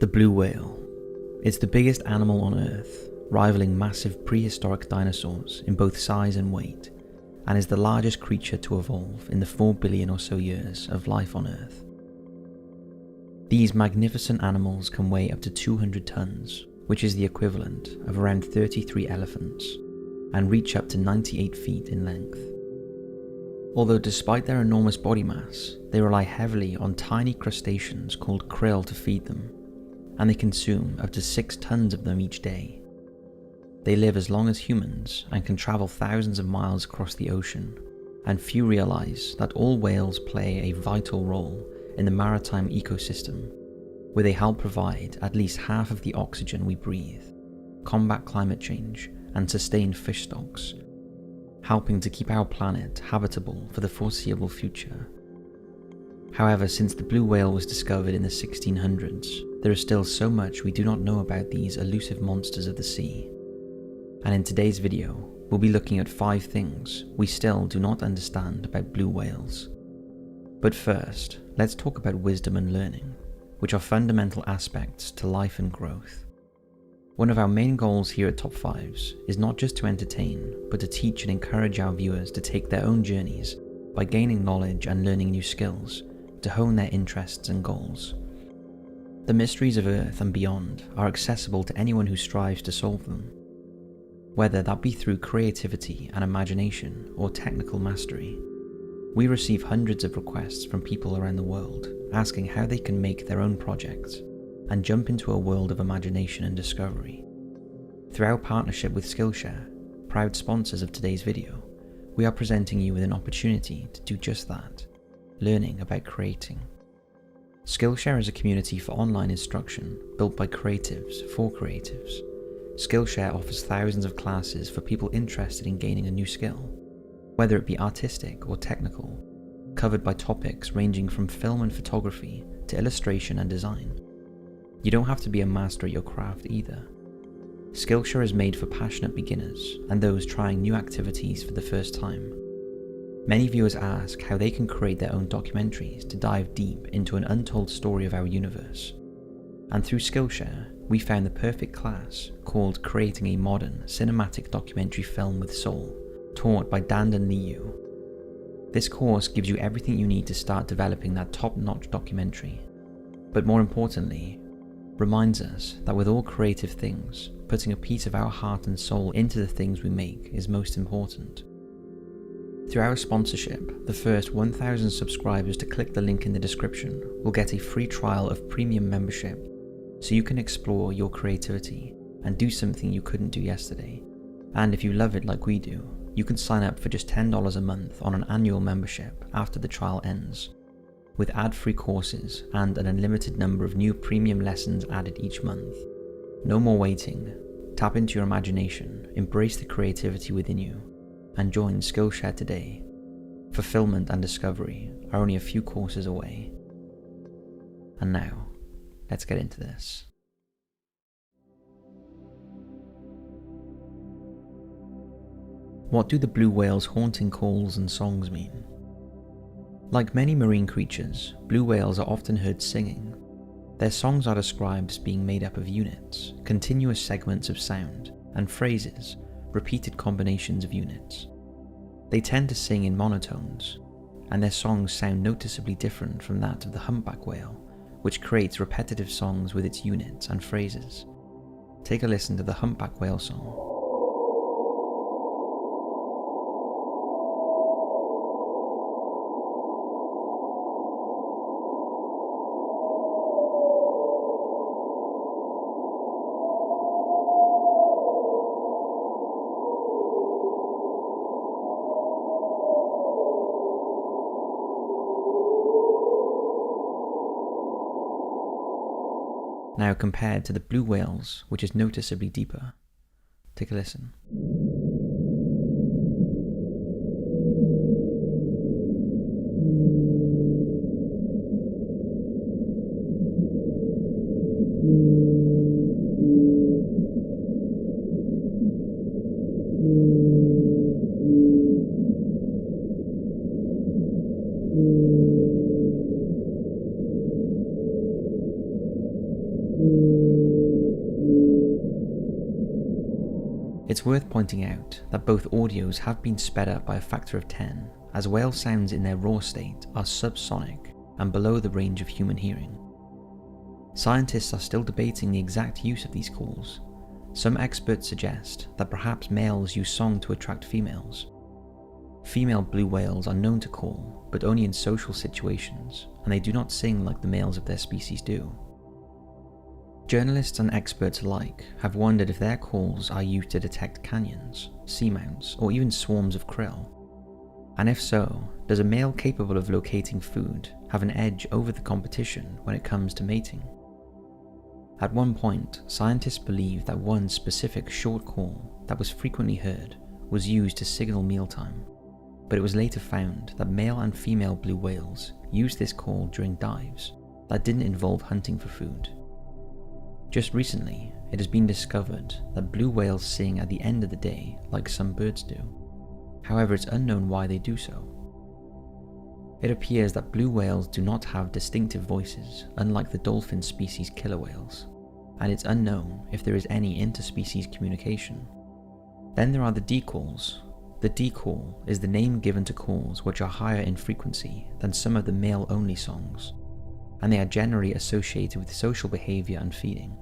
The blue whale. It's the biggest animal on Earth, rivaling massive prehistoric dinosaurs in both size and weight, and is the largest creature to evolve in the 4 billion or so years of life on Earth. These magnificent animals can weigh up to 200 tons, which is the equivalent of around 33 elephants, and reach up to 98 feet in length. Although despite their enormous body mass, they rely heavily on tiny crustaceans called krill to feed them, and they consume up to 6 tons of them each day. They live as long as humans and can travel thousands of miles across the ocean, and few realize that all whales play a vital role in the maritime ecosystem, where they help provide at least half of the oxygen we breathe, combat climate change, and sustain fish stocks, helping to keep our planet habitable for the foreseeable future. However, since the blue whale was discovered in the 1600s, there is still so much we do not know about these elusive monsters of the sea. And in today's video, we'll be looking at 5 things we still do not understand about blue whales. But first, let's talk about wisdom and learning, which are fundamental aspects to life and growth. One of our main goals here at Top 5s is not just to entertain, but to teach and encourage our viewers to take their own journeys by gaining knowledge and learning new skills to hone their interests and goals. The mysteries of Earth and beyond are accessible to anyone who strives to solve them, whether that be through creativity and imagination or technical mastery. We receive hundreds of requests from people around the world asking how they can make their own projects and jump into a world of imagination and discovery. Through our partnership with Skillshare, proud sponsors of today's video, we are presenting you with an opportunity to do just that, learning about creating. Skillshare is a community for online instruction built by creatives for creatives. Skillshare offers thousands of classes for people interested in gaining a new skill, whether it be artistic or technical, covered by topics ranging from film and photography to illustration and design. You don't have to be a master at your craft either. Skillshare is made for passionate beginners and those trying new activities for the first time. Many viewers ask how they can create their own documentaries to dive deep into an untold story of our universe. And through Skillshare, we found the perfect class called Creating a Modern Cinematic Documentary Film with Soul, taught by Dandan Liu. This course gives you everything you need to start developing that top-notch documentary, but more importantly, reminds us that with all creative things, putting a piece of our heart and soul into the things we make is most important. Through our sponsorship, the first 1,000 subscribers to click the link in the description will get a free trial of premium membership, so you can explore your creativity and do something you couldn't do yesterday. And if you love it like we do, you can sign up for just $10 a month on an annual membership after the trial ends, with ad-free courses and an unlimited number of new premium lessons added each month. No more waiting. Tap into your imagination, embrace the creativity within you, and join Skillshare today. Fulfillment and discovery are only a few courses away. And now, let's get into this. What do the blue whale's haunting calls and songs mean? Like many marine creatures, blue whales are often heard singing. Their songs are described as being made up of units, continuous segments of sound, and phrases, repeated combinations of units. They tend to sing in monotones, and their songs sound noticeably different from that of the humpback whale, which creates repetitive songs with its units and phrases. Take a listen to the humpback whale song. Now compared to the blue whales, which is noticeably deeper. Take a listen. It's worth pointing out that both audios have been sped up by a factor of 10, as whale sounds in their raw state are subsonic and below the range of human hearing. Scientists are still debating the exact use of these calls. Some experts suggest that perhaps males use song to attract females. Female blue whales are known to call, but only in social situations, and they do not sing like the males of their species do. Journalists and experts alike have wondered if their calls are used to detect canyons, seamounts, or even swarms of krill. And if so, does a male capable of locating food have an edge over the competition when it comes to mating? At one point, scientists believed that one specific short call that was frequently heard was used to signal mealtime, but it was later found that male and female blue whales used this call during dives that didn't involve hunting for food. Just recently, it has been discovered that blue whales sing at the end of the day like some birds do. However, it's unknown why they do so. It appears that blue whales do not have distinctive voices, unlike the dolphin species killer whales, and it's unknown if there is any interspecies communication. Then there are the D calls. The D call is the name given to calls which are higher in frequency than some of the male-only songs, and they are generally associated with social behavior and feeding.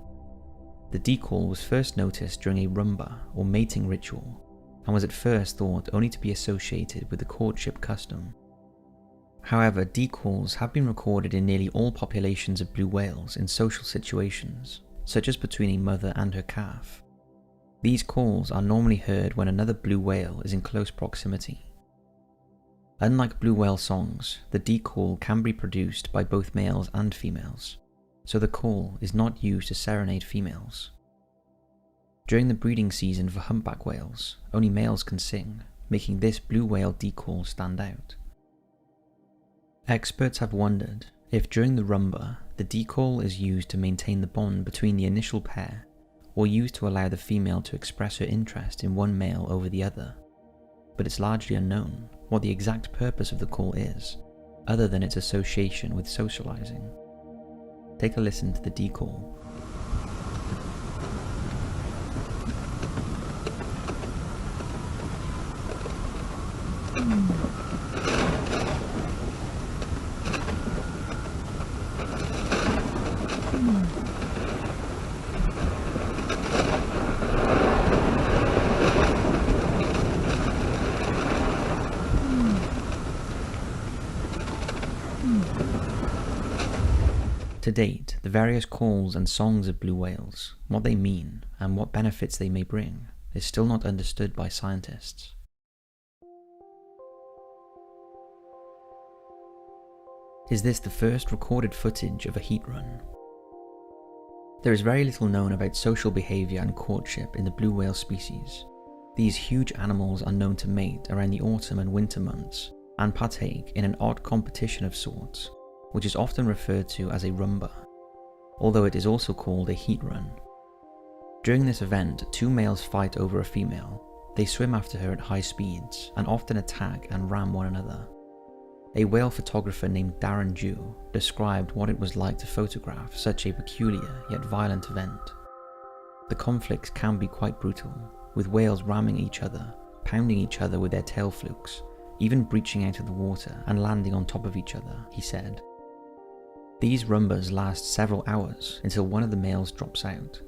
The D call was first noticed during a rumba or mating ritual, and was at first thought only to be associated with the courtship custom. However, D calls have been recorded in nearly all populations of blue whales in social situations, such as between a mother and her calf. These calls are normally heard when another blue whale is in close proximity. Unlike blue whale songs, the D call can be produced by both males and females, so the call is not used to serenade females. During the breeding season for humpback whales, only males can sing, making this blue whale D call stand out. Experts have wondered if during the rumba, the D call is used to maintain the bond between the initial pair, or used to allow the female to express her interest in one male over the other, but it's largely unknown what the exact purpose of the call is, other than its association with socializing. Take a listen to the D call. To date, the various calls and songs of blue whales, what they mean, and what benefits they may bring, is still not understood by scientists. Is this the first recorded footage of a heat run? There is very little known about social behaviour and courtship in the blue whale species. These huge animals are known to mate around the autumn and winter months, and partake in an odd competition of sorts, which is often referred to as a rumba, although it is also called a heat run. During this event, two males fight over a female. They swim after her at high speeds, and often attack and ram one another. A whale photographer named W.A.R.N.G described what it was like to photograph such a peculiar yet violent event. The conflicts can be quite brutal, with whales ramming each other, pounding each other with their tail flukes, even breaching out of the water and landing on top of each other, he said. These rumbas last several hours until one of the males drops out.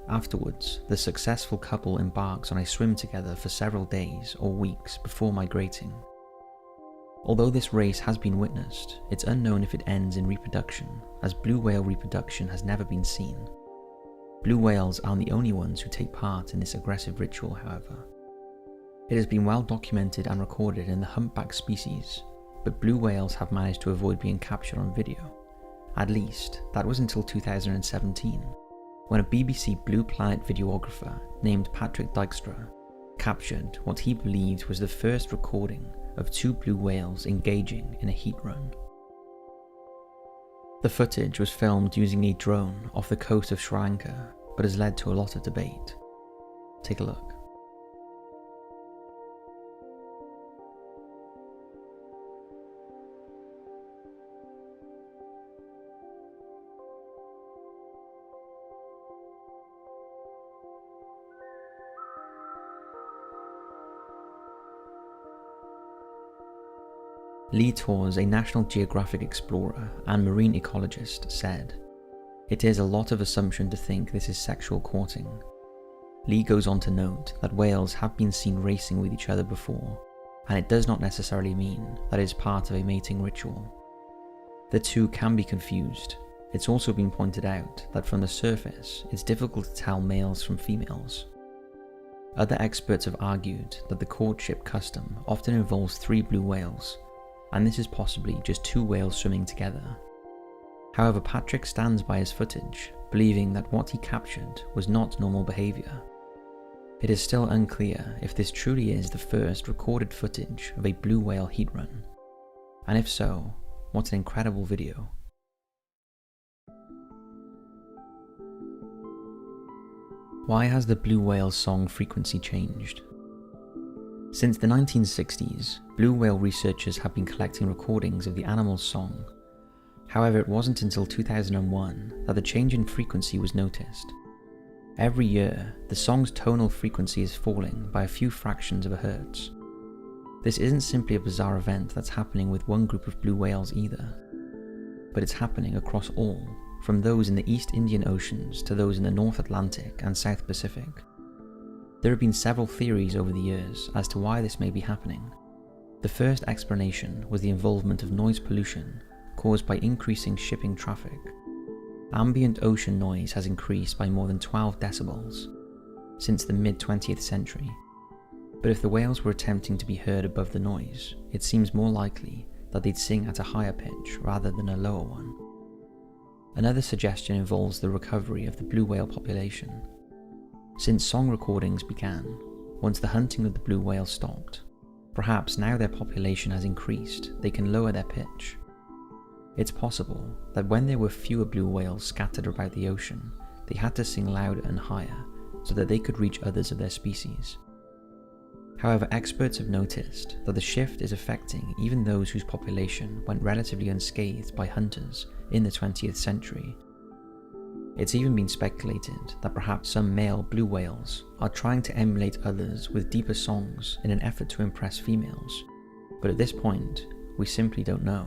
Afterwards, the successful couple embarks on a swim together for several days or weeks before migrating. Although this race has been witnessed, it's unknown if it ends in reproduction, as blue whale reproduction has never been seen. Blue whales aren't the only ones who take part in this aggressive ritual, however. It has been well documented and recorded in the humpback species, but blue whales have managed to avoid being captured on video. At least, that was until 2017, when a BBC Blue Planet videographer named Patrick Dijkstra captured what he believed was the first recording of two blue whales engaging in a heat run. The footage was filmed using a drone off the coast of Sri Lanka, but has led to a lot of debate. Take a look. Lee Torres, a National Geographic explorer and marine ecologist, said, "It is a lot of assumption to think this is sexual courting." Lee goes on to note that whales have been seen racing with each other before, and it does not necessarily mean that it is part of a mating ritual. The two can be confused. It's also been pointed out that from the surface, it's difficult to tell males from females. Other experts have argued that the courtship custom often involves 3 blue whales, and this is possibly just 2 whales swimming together. However, Patrick stands by his footage, believing that what he captured was not normal behaviour. It is still unclear if this truly is the first recorded footage of a blue whale heat run, and if so, what an incredible video. Why has the blue whale song frequency changed? Since the 1960s, blue whale researchers have been collecting recordings of the animal's song. However, it wasn't until 2001 that the change in frequency was noticed. Every year, the song's tonal frequency is falling by a few fractions of a hertz. This isn't simply a bizarre event that's happening with one group of blue whales either, but it's happening across all, from those in the East Indian Oceans to those in the North Atlantic and South Pacific. There have been several theories over the years as to why this may be happening. The first explanation was the involvement of noise pollution caused by increasing shipping traffic. Ambient ocean noise has increased by more than 12 decibels since the mid-20th century. But if the whales were attempting to be heard above the noise, it seems more likely that they'd sing at a higher pitch rather than a lower one. Another suggestion involves the recovery of the blue whale population. Since song recordings began, once the hunting of the blue whale stopped, perhaps now their population has increased, they can lower their pitch. It's possible that when there were fewer blue whales scattered about the ocean, they had to sing louder and higher so that they could reach others of their species. However, experts have noticed that the shift is affecting even those whose population went relatively unscathed by hunters in the 20th century. It's even been speculated that perhaps some male blue whales are trying to emulate others with deeper songs in an effort to impress females, but at this point, we simply don't know.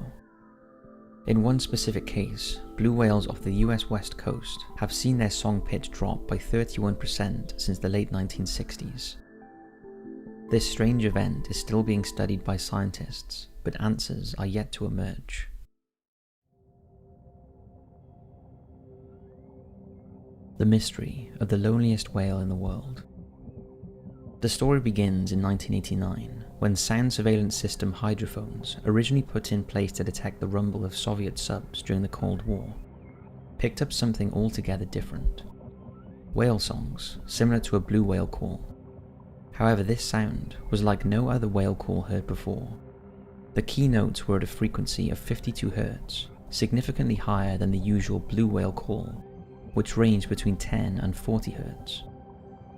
In one specific case, blue whales off the US West Coast have seen their song pitch drop by 31% since the late 1960s. This strange event is still being studied by scientists, but answers are yet to emerge. The mystery of the loneliest whale in the world. The story begins in 1989, when sound surveillance system hydrophones, originally put in place to detect the rumble of Soviet subs during the Cold War, picked up something altogether different. Whale songs, similar to a blue whale call. However, this sound was like no other whale call heard before. The key notes were at a frequency of 52 Hz, significantly higher than the usual blue whale call, which ranged between 10 and 40 Hz.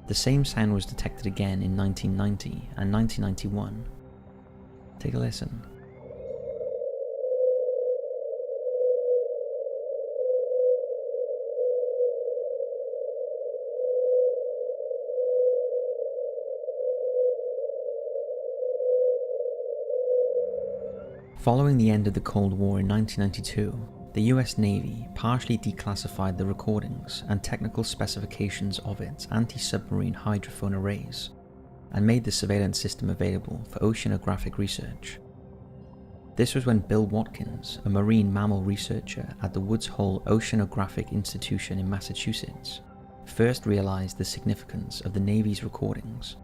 The same sound was detected again in 1990 and 1991. Take a listen. Following the end of the Cold War in 1992, the US Navy partially declassified the recordings and technical specifications of its anti-submarine hydrophone arrays and made the surveillance system available for oceanographic research. This was when Bill Watkins, a marine mammal researcher at the Woods Hole Oceanographic Institution in Massachusetts, first realized the significance of the Navy's recordings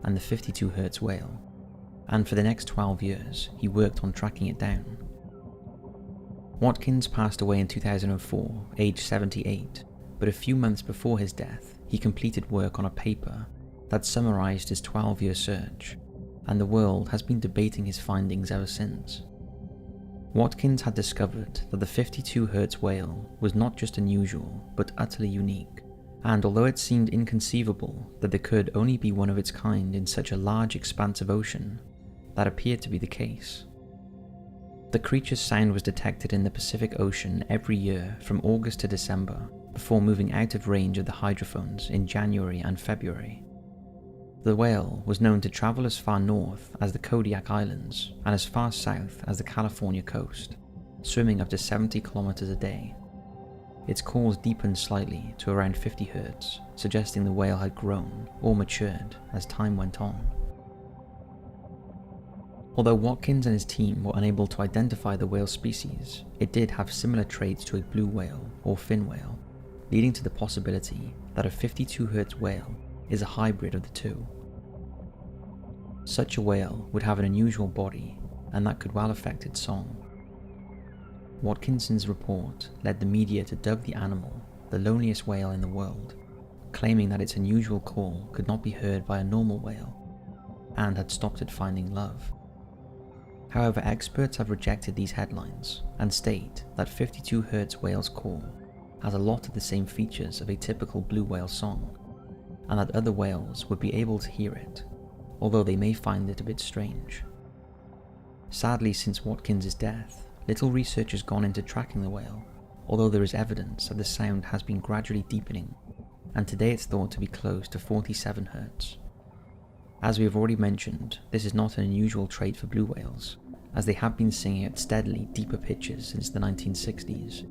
and the 52 Hz whale, and for the next 12 years he worked on tracking it down. Watkins passed away in 2004, aged 78, but a few months before his death, he completed work on a paper that summarized his 12-year search, and the world has been debating his findings ever since. Watkins had discovered that the 52 Hz whale was not just unusual, but utterly unique, and although it seemed inconceivable that there could only be one of its kind in such a large expanse of ocean, that appeared to be the case. The creature's sound was detected in the Pacific Ocean every year from August to December, before moving out of range of the hydrophones in January and February. The whale was known to travel as far north as the Kodiak Islands and as far south as the California coast, swimming up to 70 kilometers a day. Its calls deepened slightly to around 50 Hz, suggesting the whale had grown or matured as time went on. Although Watkins and his team were unable to identify the whale species, it did have similar traits to a blue whale or fin whale, leading to the possibility that a 52 Hz whale is a hybrid of the two. Such a whale would have an unusual body, and that could well affect its song. Watkinson's report led the media to dub the animal the loneliest whale in the world, claiming that its unusual call could not be heard by a normal whale, and had stopped it finding love. However, experts have rejected these headlines and state that 52 Hz whale's call has a lot of the same features of a typical blue whale song, and that other whales would be able to hear it, although they may find it a bit strange. Sadly, since Watkins' death, little research has gone into tracking the whale, although there is evidence that the sound has been gradually deepening, and today it's thought to be close to 47 Hz. As we have already mentioned, this is not an unusual trait for blue whales, as they have been singing at steadily deeper pitches since the 1960s.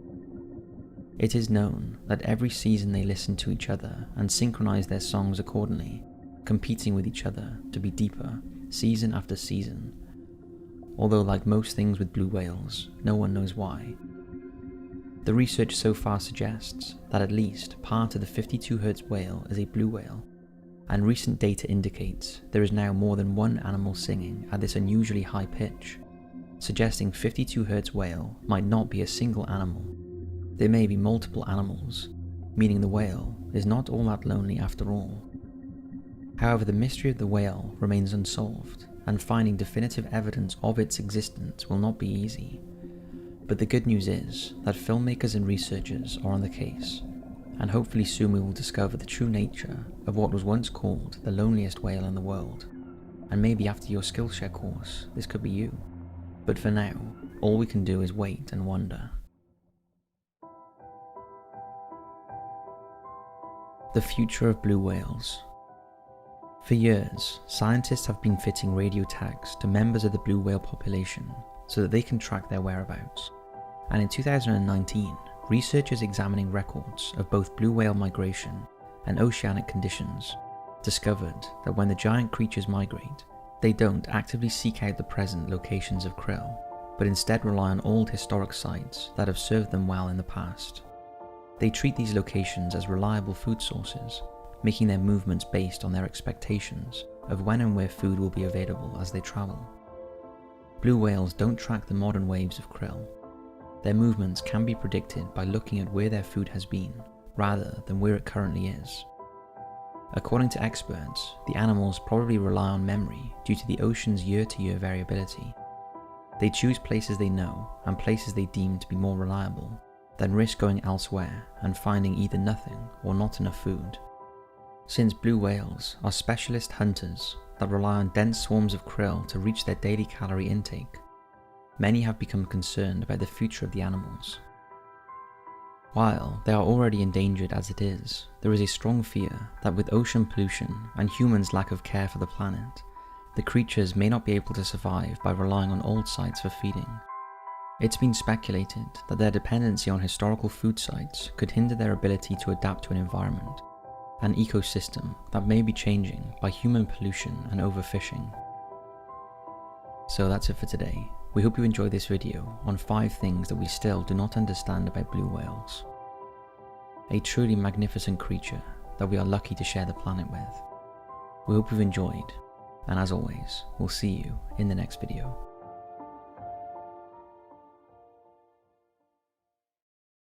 It is known that every season they listen to each other and synchronize their songs accordingly, competing with each other to be deeper, season after season. Although, like most things with blue whales, no one knows why. The research so far suggests that at least part of the 52 Hz whale is a blue whale, and recent data indicates there is now more than one animal singing at this unusually high pitch, suggesting 52 Hz whale might not be a single animal. There may be multiple animals, meaning the whale is not all that lonely after all. However, the mystery of the whale remains unsolved, and finding definitive evidence of its existence will not be easy. But the good news is that filmmakers and researchers are on the case, and hopefully soon we will discover the true nature of what was once called the loneliest whale in the world. And maybe after your Skillshare course, this could be you. But for now, all we can do is wait and wonder. The future of blue whales. For years, scientists have been fitting radio tags to members of the blue whale population so that they can track their whereabouts. And in 2019, researchers examining records of both blue whale migration and oceanic conditions discovered that when the giant creatures migrate, they don't actively seek out the present locations of krill, but instead rely on old historic sites that have served them well in the past. They treat these locations as reliable food sources, making their movements based on their expectations of when and where food will be available as they travel. Blue whales don't track the modern waves of krill. Their movements can be predicted by looking at where their food has been, rather than where it currently is. According to experts, the animals probably rely on memory due to the ocean's year-to-year variability. They choose places they know and places they deem to be more reliable, then risk going elsewhere and finding either nothing or not enough food. Since blue whales are specialist hunters that rely on dense swarms of krill to reach their daily calorie intake, many have become concerned about the future of the animals. While they are already endangered as it is, there is a strong fear that with ocean pollution and humans' lack of care for the planet, the creatures may not be able to survive by relying on old sites for feeding. It's been speculated that their dependency on historical food sites could hinder their ability to adapt to an environment, an ecosystem that may be changing by human pollution and overfishing. So that's it for today. We hope you enjoyed this video on 5 things that we still do not understand about blue whales. A truly magnificent creature that we are lucky to share the planet with. We hope you've enjoyed, and as always, we'll see you in the next video.